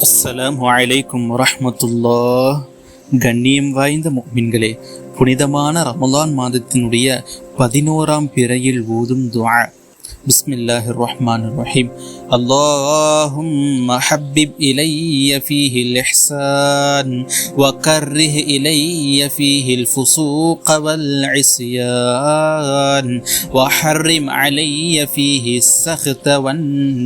அஸ்ஸலாமு அலைக்கும் வரஹ்மத்துல்லாஹ். கண்ணியம் வாய்ந்த முஃமின்களே, புனிதமான ரமலான் மாதத்தினுடைய 11ஆம் பிறையில் ஓதும் துஆ. பிஸ்மில்லாஹிர் ரஹ்மானிர் ரஹீம். அல்லாஹும்ம ஹப்பிப் இலைய ஃபீஹில் இஹ்சான் வ கர்ரிஹ் இலைய ஃபீஹில் ஃபுசூக வல் இஸ்யான் வ ஹர்ரிம் அலைய ஃபீஹிஸ் ஸஹ்த வன்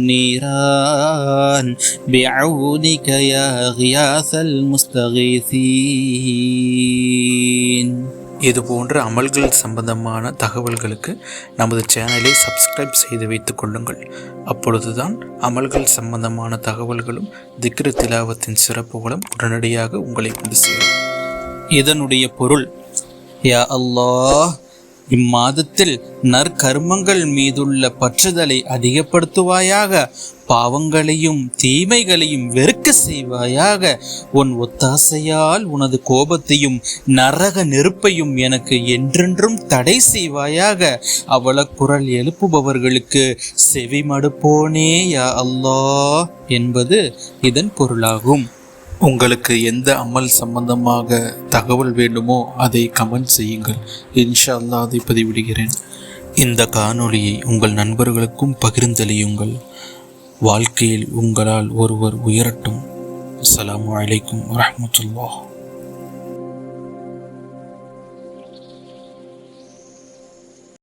நீரான் பிஅவுனிக யா கியாஸல் முஸ்தகீஸீன். இது போன்ற அமல்கள் சம்பந்தமான தகவல்களுக்கு நமது சேனலை சப்ஸ்கிரைப் செய்து வைத்துக் கொள்ளுங்கள். அப்பொழுதுதான் அமல்கள் சம்பந்தமான தகவல்களும் திக்ரு திலாவத்தின் சிறப்புகளும் உடனடியாக உங்களை வந்து சேரும். இதனுடைய பொருள், யா அல்லாஹ், இம்மாதத்தில் நற்கர்மங்கள் மீதுள்ள பற்றுதலை அதிகப்படுத்துவாயாக, பாவங்களையும் தீமைகளையும் வெறுக்க செய்வாயாக, உன் ஒத்தாசையால் உனது கோபத்தையும் நரக நெருப்பையும் எனக்கு என்றென்றும் தடை செய்வாயாக, அவல குரல் எழுப்புபவர்களுக்கு செவி மடுப்போனே யா அல்லாஹ் என்பது இதன் பொருளாகும். உங்களுக்கு எந்த அமல் சம்பந்தமாக தகவல் வேண்டுமோ அதை கமெண்ட் செய்யுங்கள். இன்ஷா அல்லாஹ் அதை பதிவிடுகிறேன். இந்த காணொளியை உங்கள் நண்பர்களுக்கும் பகிர்ந்தளியுங்கள். வாழ்க்கையில் உங்களால் ஒருவர் உயரட்டும். அஸ்ஸலாமு அலைக்கும் வரஹ்மத்துல்லாஹ்.